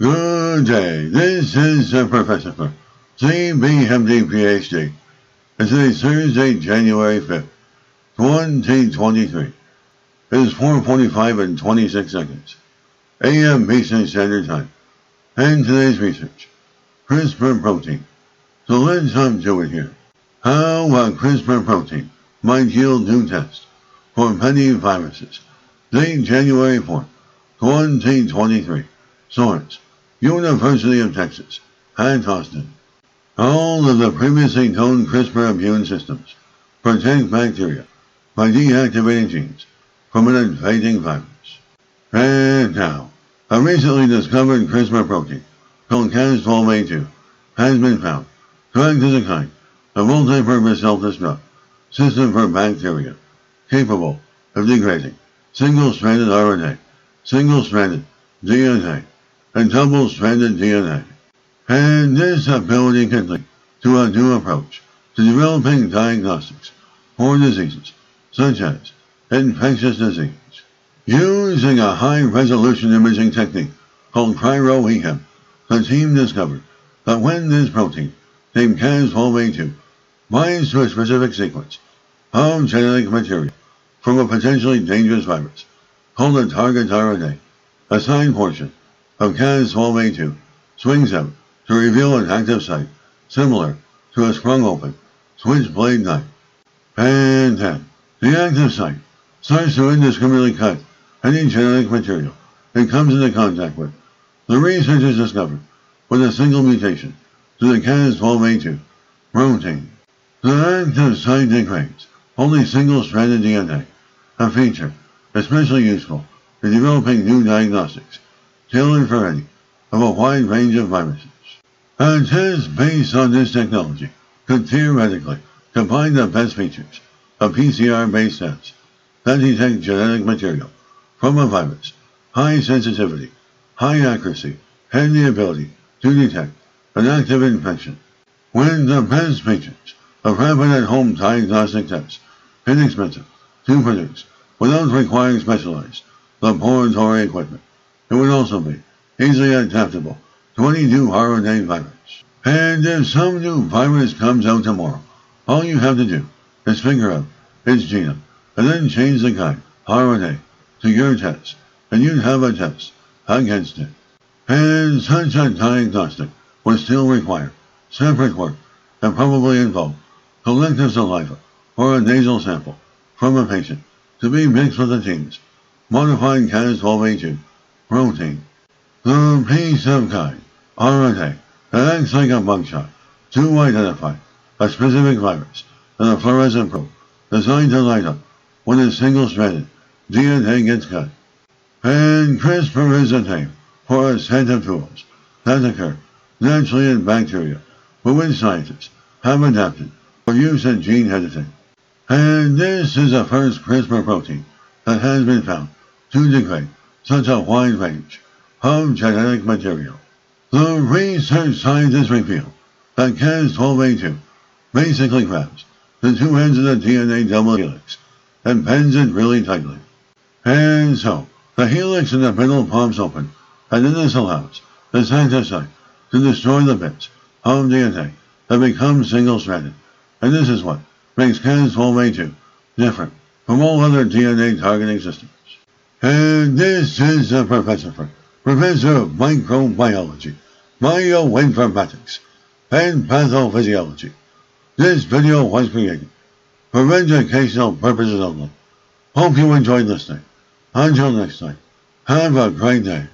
Good day, this is the Professopher, CRISPR, PhD. And today's Thursday, January 5th, 2023. It is 4:45 and 26 seconds, a.m. Eastern Standard Time. And today's research, CRISPR protein. So let's jump to it here. How a CRISPR protein might yield new tests for many viruses. Date January 4th, 2023. Source, University of Texas at Austin. All of the previously known CRISPR immune systems protect bacteria by deactivating genes from an invading virus. And now, a recently discovered CRISPR protein called Cas12a2 has been found to act as a kind of multi-purpose self-destruct system for bacteria capable of degrading single-stranded RNA, single-stranded DNA, and double-stranded DNA. And this ability can lead to a new approach to developing diagnostics for diseases such as infectious disease. Using a high-resolution imaging technique called cryo-EM, the team discovered that when this protein, named Cas12a2, binds to a specific sequence of genetic material from a potentially dangerous virus called a target RNA, a side portion of Cas12a2 swings out to reveal an active site similar to a sprung open switchblade knife. And then, the active site starts to indiscriminately cut any genetic material it comes into contact with. The researchers discovered with a single mutation to the Cas12a2 protein. The active site degrades only single-stranded DNA, a feature especially useful in developing new diagnostics tailored for any of a wide range of viruses. A test based on this technology could theoretically combine the best features of PCR-based tests that detect genetic material from a virus, high sensitivity, high accuracy, and the ability to detect an active infection, with the best features of rapid at-home diagnostic tests, inexpensive to produce without requiring specialized laboratory equipment. It would also be easily adaptable to any new RNA virus. And if some new virus comes out tomorrow, all you have to do is figure out its genome and then change the guide, RNA, to your test, and you'd have a test against it. And such a diagnostic would still require separate work and probably involve collective saliva or a nasal sample from a patient to be mixed with the genes modifying Cas12a2 protein. The piece of guide, RNA, that acts like a mugshot to identify a specific virus and a fluorescent probe designed to light up when a single-stranded DNA gets cut. And CRISPR is a name for a set of tools that occur naturally in bacteria, for which scientists have adapted for use in gene editing. And this is the first CRISPR protein that has been found to degrade such a wide range of genetic material. The research scientists reveal that Cas12a2 basically grabs the two ends of the DNA double helix and bends it really tightly. And so, the helix in the middle pops open, and then this allows this active site to destroy the bits of DNA that become single-stranded. And this is what makes Cas12a2 different from all other DNA targeting systems. And this is the Professopher, Professor of Microbiology, Bioinformatics, and Pathophysiology. This video was created for educational purposes only. Hope you enjoyed listening. Until next time, have a great day.